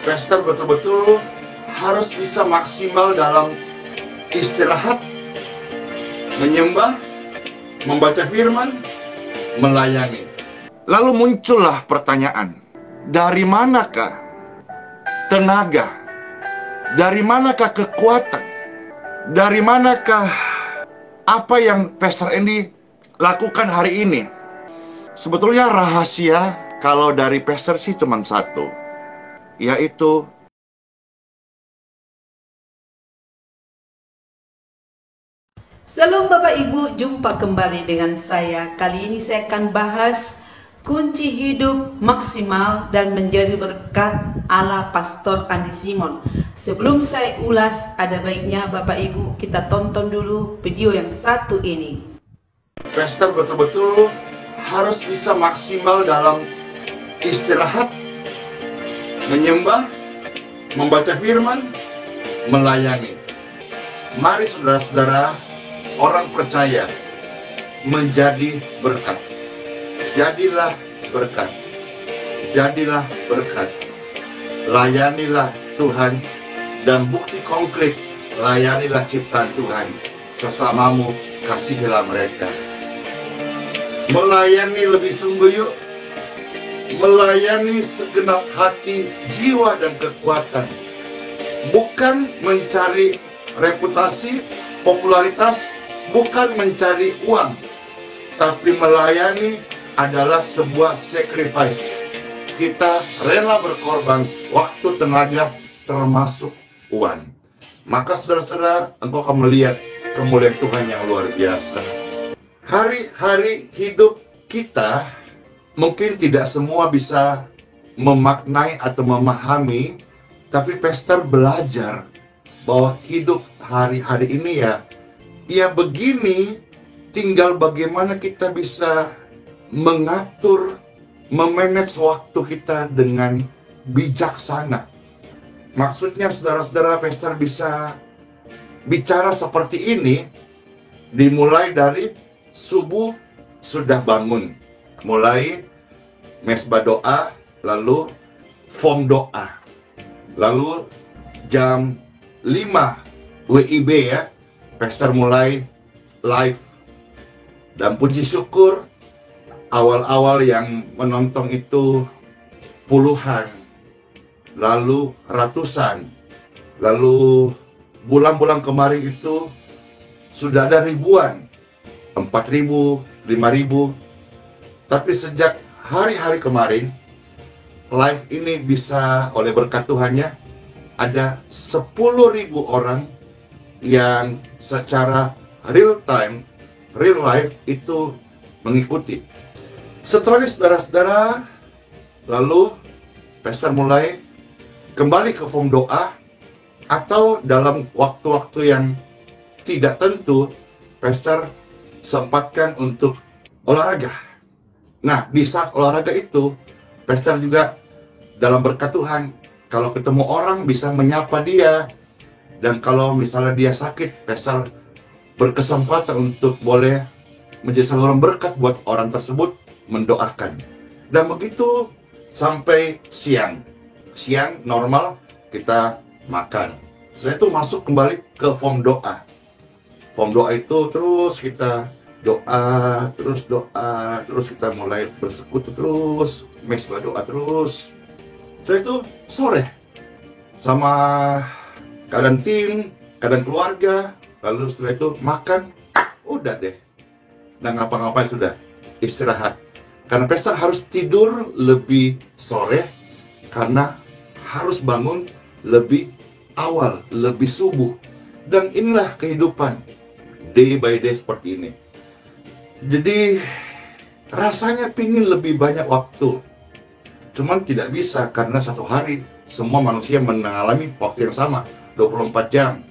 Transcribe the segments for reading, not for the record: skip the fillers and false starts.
Pastor betul-betul harus bisa maksimal dalam istirahat, menyembah, membaca firman, melayani. Lalu muncullah pertanyaan, dari manakah tenaga? Dari manakah kekuatan? Dari manakah apa yang Pastor Andy lakukan hari ini? Sebetulnya rahasia kalau dari Pastor sih cuma satu, yaitu Salam Bapak Ibu, jumpa kembali dengan saya. Kali ini saya akan bahas kunci hidup maksimal dan menjadi berkat ala Pastor Andy Simon. Sebelum saya ulas, ada baiknya Bapak Ibu kita tonton dulu video yang satu ini. Pastor betul-betul harus bisa maksimal dalam istirahat, menyembah, membaca firman, melayani. Mari saudara-saudara, orang percaya menjadi berkat. Jadilah berkat. Jadilah berkat. Layanilah Tuhan, dan bukti konkret, layanilah ciptaan Tuhan. Sesamamu kasihilah mereka. Melayani lebih sungguh yuk. Melayani segenap hati, jiwa, dan kekuatan. Bukan mencari reputasi, popularitas, bukan mencari uang, tapi melayani adalah sebuah sacrifice. Kita rela berkorban waktu, tenaga, termasuk uang. Maka saudara-saudara, engkau akan melihat kemuliaan Tuhan yang luar biasa. Hari-hari hidup kita mungkin tidak semua bisa memaknai atau memahami, tapi Pastor belajar bahwa hidup hari-hari ini ya begini, tinggal bagaimana kita bisa mengatur, memanage waktu kita dengan bijaksana. Maksudnya saudara-saudara, Pastor bisa bicara seperti ini, dimulai dari subuh sudah bangun, mulai mesbah doa, lalu form doa, lalu jam 5 WIB ya, Pastor mulai live. Dan puji syukur, awal-awal yang menonton itu puluhan, lalu ratusan, lalu bulan-bulan kemarin itu sudah ada ribuan, 4.000, 5.000. Tapi sejak hari-hari kemarin, live ini bisa oleh berkat Tuhannya, ada 10.000 orang yang secara real time, real life itu mengikuti. Setelah ini saudara-saudara, lalu Pastor mulai kembali ke form doa, atau dalam waktu-waktu yang tidak tentu, Pastor sempatkan untuk olahraga. Nah, di saat olahraga itu, Pastor juga dalam berkat Tuhan, kalau ketemu orang bisa menyapa dia. Dan kalau misalnya dia sakit, Pastor berkesempatan untuk boleh menjadi saluran berkat buat orang tersebut, mendoakan. Dan begitu sampai siang. Siang normal kita makan. Setelah itu masuk kembali ke form doa. Form doa itu terus kita doa, terus kita mulai bersekutu terus, mesbah doa terus. Setelah itu sore sama kadang tim, kadang keluarga, lalu setelah itu makan, udah deh. Dan ngapa-ngapain sudah, istirahat. Karena Pastor harus tidur lebih sore, karena harus bangun lebih awal, lebih subuh. Dan inilah kehidupan day by day seperti ini. Jadi rasanya pingin lebih banyak waktu, cuman tidak bisa karena satu hari semua manusia mengalami waktu yang sama, 24 jam.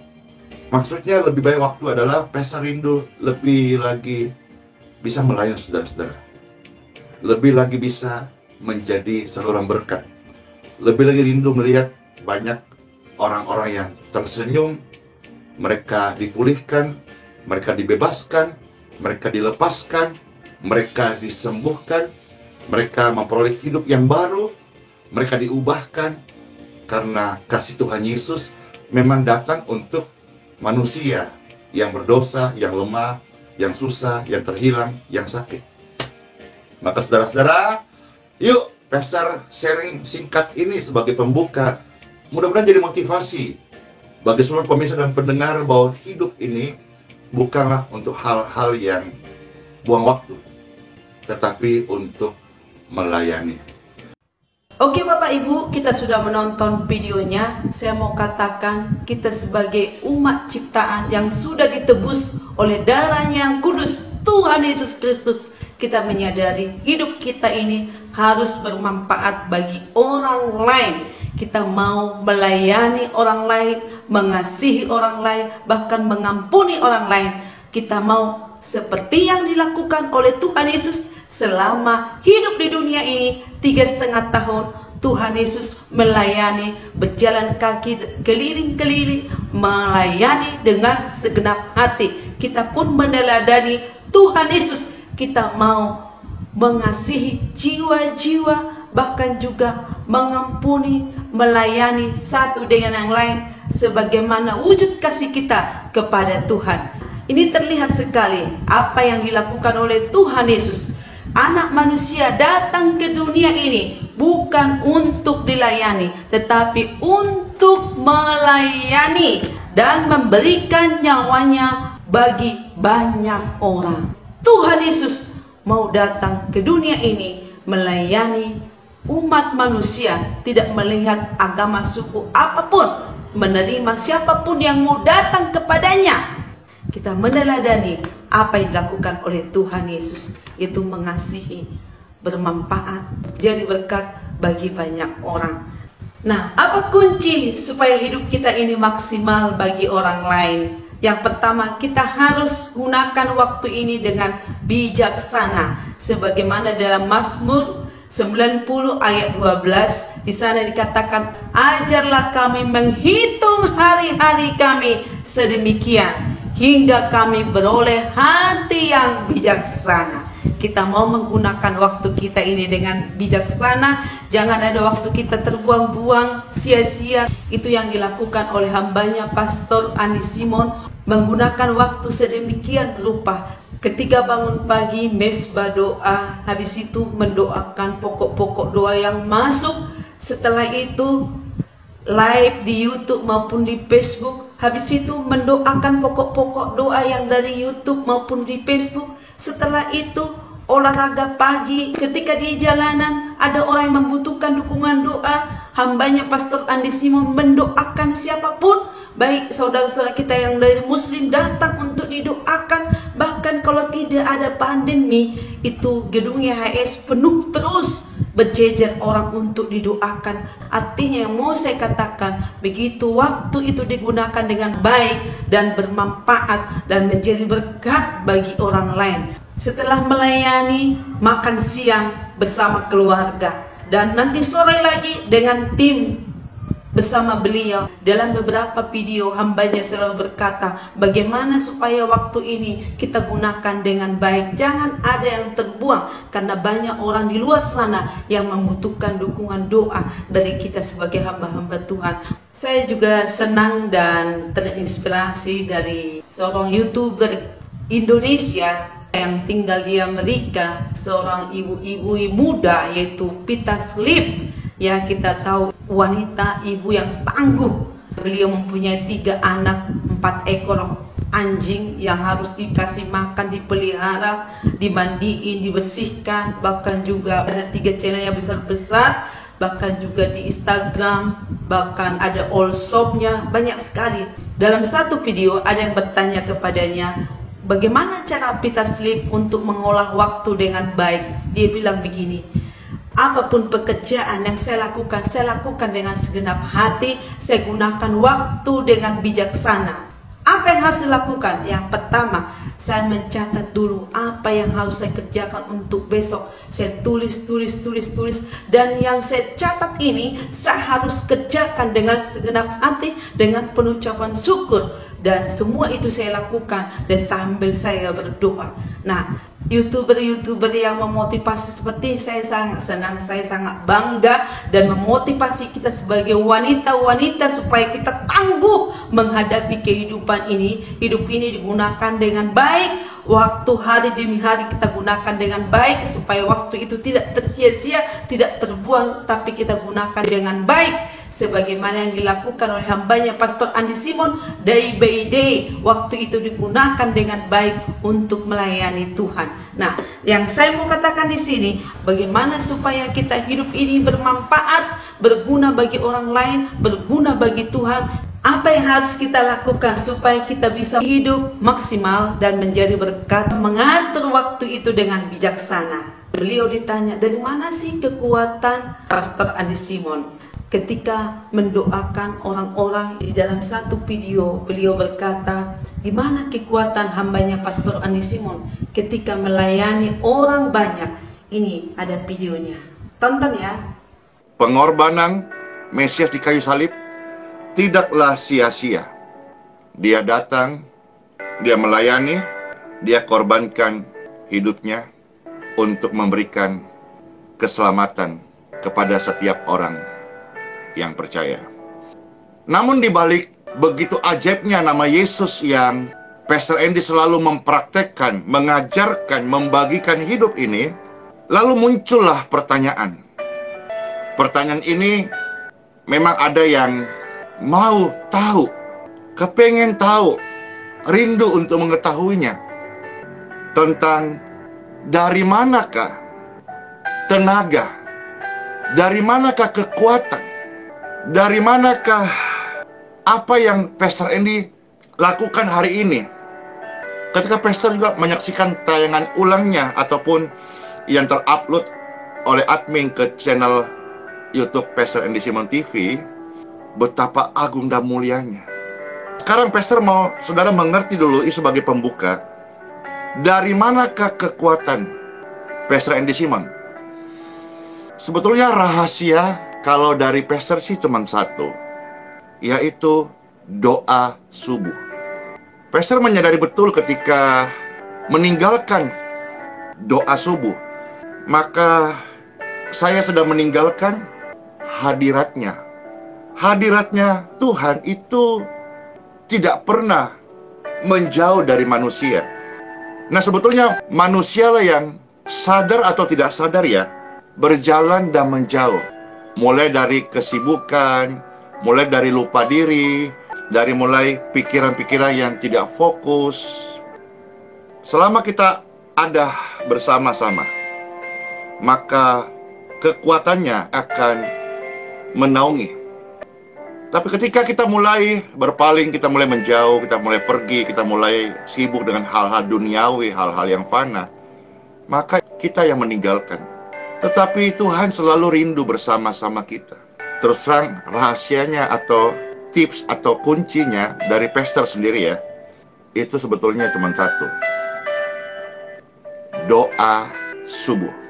Maksudnya lebih banyak waktu adalah Pastor rindu lebih lagi bisa melayani saudara-saudara, lebih lagi bisa menjadi saluran berkat, lebih lagi rindu melihat banyak orang-orang yang tersenyum, mereka dipulihkan, mereka dibebaskan, mereka dilepaskan, mereka disembuhkan, mereka memperoleh hidup yang baru, mereka diubahkan. karena kasih Tuhan Yesus memang datang untuk manusia yang berdosa, yang lemah, yang susah, yang terhilang, yang sakit. Maka saudara-saudara, yuk Pastor sharing singkat ini sebagai pembuka. Mudah-mudahan jadi motivasi bagi seluruh pemirsa dan pendengar bahwa hidup ini bukanlah untuk hal-hal yang buang waktu, tetapi untuk melayani. Oke Bapak Ibu, kita sudah menonton videonya. Saya mau katakan kita sebagai umat ciptaan yang sudah ditebus oleh darahnya yang kudus, Tuhan Yesus Kristus, kita menyadari hidup kita ini harus bermanfaat bagi orang lain. Kita mau melayani orang lain, mengasihi orang lain, bahkan mengampuni orang lain. Kita mau seperti yang dilakukan oleh Tuhan Yesus selama hidup di dunia ini 3,5 tahun. Tuhan Yesus melayani, berjalan kaki keliling-keliling, melayani dengan segenap hati. Kita pun meneladani Tuhan Yesus. Kita mau mengasihi jiwa-jiwa, bahkan juga mengampuni, melayani satu dengan yang lain sebagaimana wujud kasih kita kepada Tuhan. Ini terlihat sekali apa yang dilakukan oleh Tuhan Yesus. Anak manusia datang ke dunia ini bukan untuk dilayani, tetapi untuk melayani dan memberikan nyawanya bagi banyak orang. Tuhan Yesus mau datang ke dunia ini melayani umat manusia, tidak melihat agama, suku apapun, menerima siapapun yang mau datang kepadanya. Kita meneladani apa yang dilakukan oleh Tuhan Yesus, itu mengasihi, bermanfaat, jadi berkat bagi banyak orang. Nah, apa kunci supaya hidup kita ini maksimal bagi orang lain? Yang pertama, kita harus gunakan waktu ini dengan bijaksana. Sebagaimana dalam Mazmur 90 ayat 12, di sana dikatakan, ajarlah kami menghitung hari-hari kami sedemikian, hingga kami beroleh hati yang bijaksana. Kita mau menggunakan waktu kita ini dengan bijaksana. Jangan ada waktu kita terbuang-buang, sia-sia. Itu yang dilakukan oleh hambanya Pastor Andi Simon, menggunakan waktu sedemikian rupa. Ketika bangun pagi, mesbah doa, habis itu mendoakan pokok-pokok doa yang masuk. Setelah itu live di YouTube maupun di Facebook. Habis itu mendoakan pokok-pokok doa yang dari YouTube maupun di Facebook. Setelah itu olahraga pagi. Ketika di jalanan ada orang yang membutuhkan dukungan doa, hambanya Pastor Andi Simon mendoakan siapapun, baik saudara-saudara kita yang dari Muslim datang untuk didoakan. Bahkan kalau tidak ada pandemi, itu gedungnya HS penuh terus, berjejer orang untuk didoakan. Artinya yang mau saya katakan, begitu waktu itu digunakan dengan baik dan bermanfaat dan menjadi berkat bagi orang lain. Setelah melayani, makan siang bersama keluarga, dan nanti sore lagi dengan tim bersama beliau. Dalam beberapa video hambanya selalu berkata bagaimana supaya waktu ini kita gunakan dengan baik. Jangan ada yang terbuang, karena banyak orang di luar sana yang membutuhkan dukungan doa dari kita sebagai hamba-hamba Tuhan. Saya juga senang dan terinspirasi dari seorang YouTuber Indonesia yang tinggal di Amerika, seorang ibu-ibu muda yaitu Pita Sleep. Ya, kita tahu wanita ibu yang tangguh. Beliau mempunyai 3 anak, 4 ekor anjing yang harus dikasih makan, dipelihara, dimandiin, dibersihkan. Bahkan juga ada 3 channel yang besar-besar, bahkan juga di Instagram, bahkan ada all shopnya, banyak sekali. Dalam satu video ada yang bertanya kepadanya, bagaimana cara Pita Sleep untuk mengolah waktu dengan baik? Dia bilang begini, apapun pekerjaan yang saya lakukan dengan segenap hati. Saya gunakan waktu dengan bijaksana. Apa yang harus dilakukan? Yang pertama, saya mencatat dulu apa yang harus saya kerjakan untuk besok. Saya tulis. Dan yang saya catat ini, saya harus kerjakan dengan segenap hati, dengan penuh ucapan syukur. Dan semua itu saya lakukan dan sambil saya berdoa. Nah, YouTuber-YouTuber yang memotivasi seperti saya sangat senang, saya sangat bangga dan memotivasi kita sebagai wanita-wanita supaya kita tangguh menghadapi kehidupan ini. Hidup ini digunakan dengan baik, waktu hari demi hari kita gunakan dengan baik supaya waktu itu tidak tersia-sia, tidak terbuang, tapi kita gunakan dengan baik. Sebagaimana yang dilakukan oleh hambanya Pastor Andi Simon, day by day waktu itu digunakan dengan baik untuk melayani Tuhan. Nah, yang saya mau katakan di sini, bagaimana supaya kita hidup ini bermanfaat, berguna bagi orang lain, berguna bagi Tuhan. Apa yang harus kita lakukan supaya kita bisa hidup maksimal dan menjadi berkat, mengatur waktu itu dengan bijaksana. Beliau ditanya, dari mana sih kekuatan Pastor Andi Simon? Ketika mendoakan orang-orang di dalam satu video, beliau berkata, di mana kekuatan hambanya Pastor Andi Simon ketika melayani orang banyak? Ini ada videonya, tonton ya. Pengorbanan Mesias di kayu salib tidaklah sia-sia. Dia datang, dia melayani, dia korbankan hidupnya untuk memberikan keselamatan kepada setiap orang yang percaya. Namun di balik begitu ajaibnya nama Yesus yang Pastor Andy selalu mempraktekkan, mengajarkan, membagikan hidup ini, lalu muncullah pertanyaan. Pertanyaan ini memang ada yang mau tahu, kepengen tahu, rindu untuk mengetahuinya, tentang dari manakah tenaga, dari manakah kekuatan, dari manakah apa yang Pastor Andy lakukan hari ini. Ketika Pastor juga menyaksikan tayangan ulangnya ataupun yang terupload oleh admin ke channel YouTube Pastor Andy Simon TV, betapa agung dan mulianya. Sekarang Pastor mau saudara mengerti dulu ini sebagai pembuka, dari manakah kekuatan Pastor Andy Simon. Sebetulnya rahasia kalau dari Pastor sih cuma satu, yaitu doa subuh. Pastor menyadari betul ketika meninggalkan doa subuh, maka saya sedang meninggalkan hadiratnya. Hadiratnya Tuhan itu tidak pernah menjauh dari manusia. Nah, sebetulnya manusialah yang sadar atau tidak sadar ya, berjalan dan menjauh. Mulai dari kesibukan, mulai dari lupa diri, dari mulai pikiran-pikiran yang tidak fokus. Selama kita ada bersama-sama, maka kekuatannya akan menaungi. Tapi ketika kita mulai berpaling, kita mulai menjauh, kita mulai pergi, kita mulai sibuk dengan hal-hal duniawi, hal-hal yang fana, maka kita yang meninggalkan. Tetapi Tuhan selalu rindu bersama-sama kita. Terus terang rahasianya atau tips atau kuncinya dari Pastor sendiri ya, itu sebetulnya cuma satu. Doa subuh.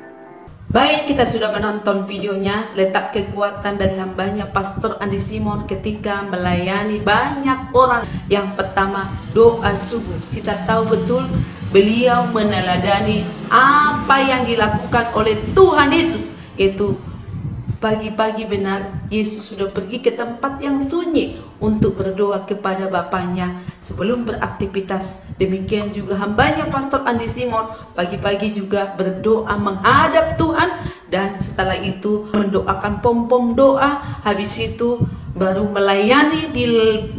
Baik, kita sudah menonton videonya, letak kekuatan dari hambanya Pastor Andi Simon ketika melayani banyak orang. Yang pertama, doa subuh. Kita tahu betul beliau meneladani apa yang dilakukan oleh Tuhan Yesus, yaitu pagi-pagi benar Yesus sudah pergi ke tempat yang sunyi untuk berdoa kepada Bapaknya sebelum beraktivitas. Demikian juga hambanya Pastor Andi Simon pagi-pagi juga berdoa menghadap Tuhan, dan setelah itu mendoakan pom-pom doa. Habis itu baru melayani di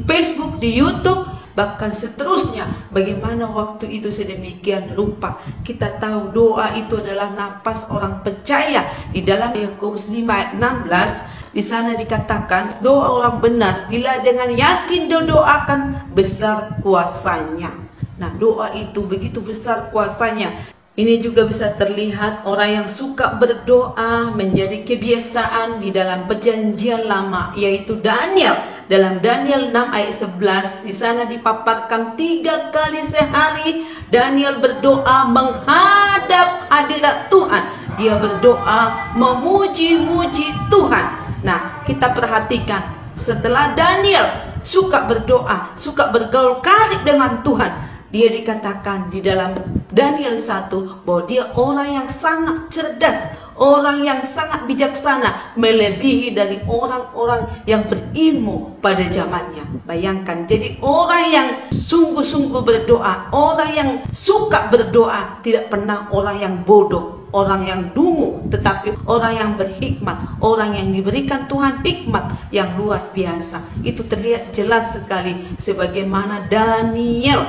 Facebook, di YouTube, bahkan seterusnya. Bagaimana waktu itu sedemikian rupa. Kita tahu doa itu adalah napas orang percaya. Di dalam Yakobus 5 ayat 16, di sana dikatakan doa orang benar bila dengan yakin didoakan besar kuasanya. Nah, doa itu begitu besar kuasanya. Ini juga bisa terlihat orang yang suka berdoa menjadi kebiasaan di dalam perjanjian lama, yaitu Daniel. Dalam Daniel 6 ayat 11, di sana dipaparkan 3 kali sehari Daniel berdoa menghadap hadirat Tuhan. Dia berdoa memuji-muji Tuhan. Nah, kita perhatikan setelah Daniel suka berdoa, suka bergaul karib dengan Tuhan, Dia dikatakan di dalam Daniel 1 bahwa dia orang yang sangat cerdas, orang yang sangat bijaksana, melebihi dari orang-orang yang berilmu pada zamannya. Bayangkan, jadi orang yang sungguh-sungguh berdoa, orang yang suka berdoa, tidak pernah orang yang bodoh, orang yang dungu, tetapi orang yang berhikmat, orang yang diberikan Tuhan hikmat yang luar biasa. Itu terlihat jelas sekali sebagaimana Daniel.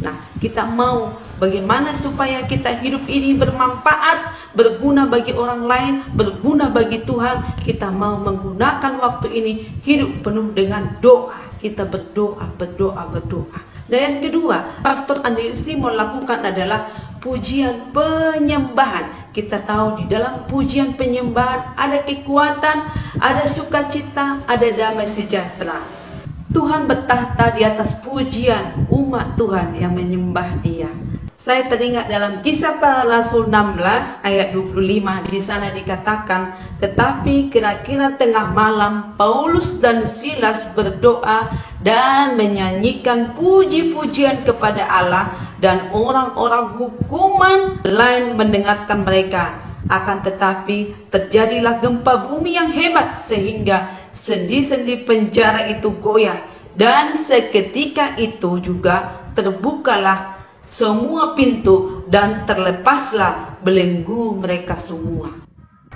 Nah, kita mau bagaimana supaya kita hidup ini bermanfaat, berguna bagi orang lain, berguna bagi Tuhan. Kita mau menggunakan waktu ini hidup penuh dengan doa. Kita berdoa. Dan yang kedua, Pastor Andi Simon lakukan adalah pujian penyembahan. Kita tahu di dalam pujian penyembahan ada kekuatan, ada sukacita, ada damai sejahtera. Tuhan bertahta di atas pujian umat Tuhan yang menyembah Dia. Saya teringat dalam Kisah Para Rasul 16 ayat 25, di sana dikatakan, tetapi kira-kira tengah malam Paulus dan Silas berdoa dan menyanyikan puji-pujian kepada Allah, dan orang-orang hukuman lain mendengarkan mereka. Akan tetapi terjadilah gempa bumi yang hebat sehingga sendi-sendi penjara itu goyah, dan seketika itu juga terbukalah semua pintu dan terlepaslah belenggu mereka semua.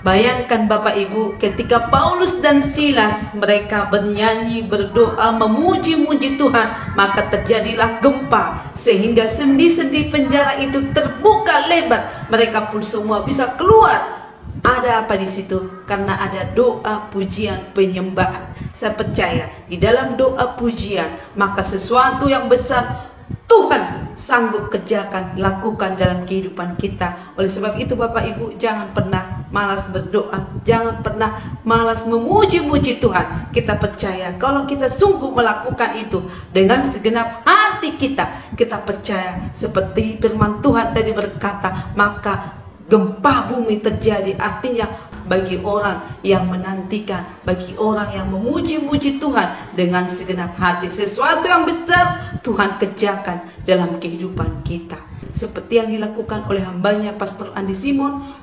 Bayangkan Bapak Ibu, ketika Paulus dan Silas mereka bernyanyi, berdoa, memuji-muji Tuhan, maka terjadilah gempa sehingga sendi-sendi penjara itu terbuka lebar, mereka pun semua bisa keluar. Ada apa di situ? Karena ada doa, pujian, penyembahan. Saya percaya di dalam doa pujian, maka sesuatu yang besar Tuhan sanggup kerjakan, lakukan dalam kehidupan kita. Oleh sebab itu Bapak Ibu, jangan pernah malas berdoa, jangan pernah malas memuji-muji Tuhan. Kita percaya kalau kita sungguh melakukan itu dengan segenap hati kita percaya seperti firman Tuhan tadi berkata, maka gempa bumi terjadi. Artinya bagi orang yang menantikan, bagi orang yang memuji-muji Tuhan dengan segenap hati, sesuatu yang besar Tuhan kerjakan dalam kehidupan kita. Seperti yang dilakukan oleh hambanya Pastor Andi Simon,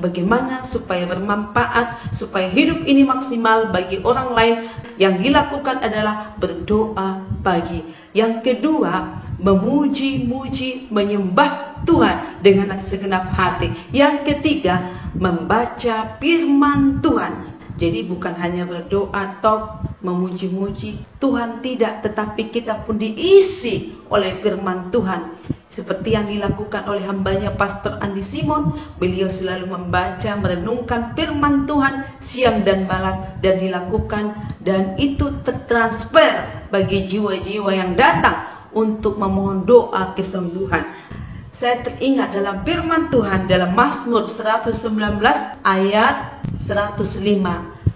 bagaimana supaya bermanfaat, supaya hidup ini maksimal bagi orang lain. Yang dilakukan adalah berdoa pagi. Yang kedua, memuji-muji, menyembah Tuhan dengan segenap hati. Yang ketiga, membaca firman Tuhan. Jadi bukan hanya berdoa atau memuji-muji Tuhan, tidak, tetapi kita pun diisi oleh firman Tuhan. Seperti yang dilakukan oleh hambanya Pastor Andi Simon, beliau selalu membaca, merenungkan firman Tuhan siang dan malam, dan dilakukan, dan itu tertransfer bagi jiwa-jiwa yang datang untuk memohon doa kesembuhan. Saya teringat dalam firman Tuhan dalam Mazmur 119 ayat 105.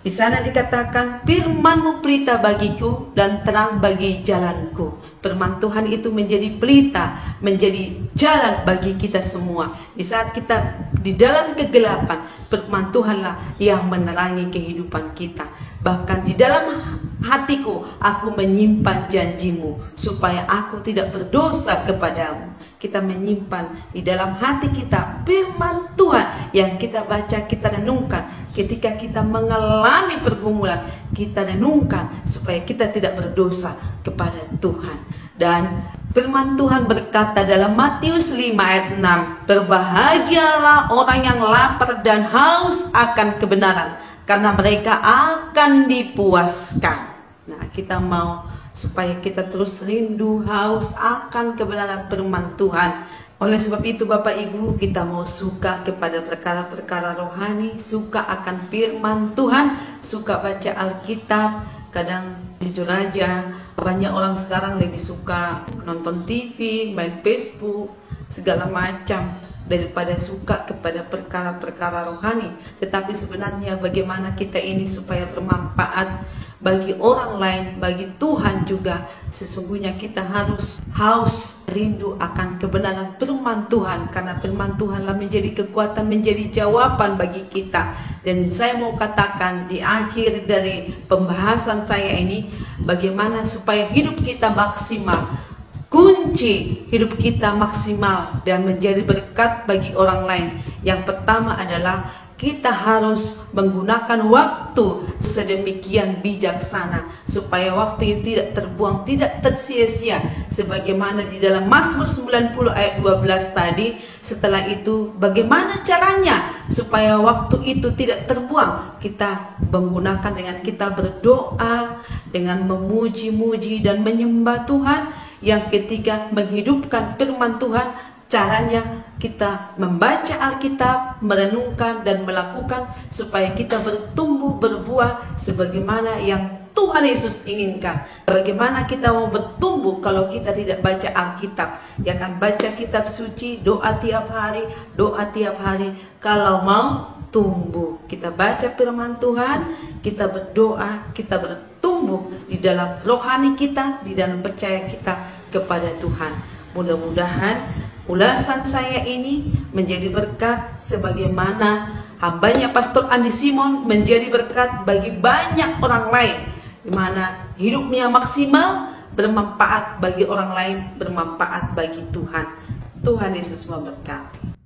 Di sana dikatakan, firman-Mu pelita bagiku dan terang bagi jalanku. Firman Tuhan itu menjadi pelita, menjadi jalan bagi kita semua. Di saat kita di dalam kegelapan, firman Tuhanlah yang menerangi kehidupan kita. Bahkan di dalam hatiku, aku menyimpan janji-Mu supaya aku tidak berdosa kepadamu. Kita menyimpan di dalam hati kita firman Tuhan yang kita baca, kita renungkan. Ketika kita mengalami pergumulan, kita renungkan supaya kita tidak berdosa kepada Tuhan. Dan firman Tuhan berkata dalam Matius 5 ayat 6, berbahagialah orang yang lapar dan haus akan kebenaran, karena mereka akan dipuaskan. Nah, kita mau supaya kita terus rindu, haus akan kebenaran firman Tuhan. Oleh sebab itu Bapak Ibu, kita mau suka kepada perkara-perkara rohani, suka akan firman Tuhan, suka baca Alkitab. Kadang jujur aja, banyak orang sekarang lebih suka nonton TV, main Facebook, segala macam, daripada suka kepada perkara-perkara rohani. Tetapi sebenarnya bagaimana kita ini supaya bermanfaat bagi orang lain, bagi Tuhan juga. Sesungguhnya kita harus haus, rindu akan kebenaran firman Tuhan, karena firman Tuhanlah menjadi kekuatan, menjadi jawaban bagi kita. Dan saya mau katakan di akhir dari pembahasan saya ini, bagaimana supaya hidup kita maksimal. kunci hidup kita maksimal dan menjadi berkat bagi orang lain. Yang pertama adalah kita harus menggunakan waktu sedemikian bijaksana supaya waktu itu tidak terbuang, tidak tersia-sia, sebagaimana di dalam Mazmur 90 ayat 12 tadi. Setelah itu bagaimana caranya supaya waktu itu tidak terbuang? Kita menggunakan dengan kita berdoa, dengan memuji-muji dan menyembah Tuhan. Yang ketiga, menghidupkan firman Tuhan. Caranya kita membaca Alkitab, merenungkan dan melakukan supaya kita bertumbuh berbuah sebagaimana yang Tuhan Yesus inginkan. Bagaimana kita mau bertumbuh kalau kita tidak baca Alkitab? Ya kan, baca kitab suci, doa tiap hari, kalau mau tumbuh. Kita baca firman Tuhan, kita berdoa, kita bertumbuh di dalam rohani kita, di dalam percaya kita kepada Tuhan. Mudah-mudahan ulasan saya ini menjadi berkat sebagaimana hambanya Pastor Andi Simon menjadi berkat bagi banyak orang lain, di mana hidupnya maksimal, bermanfaat bagi orang lain, bermanfaat bagi Tuhan. Tuhan Yesus memberkati.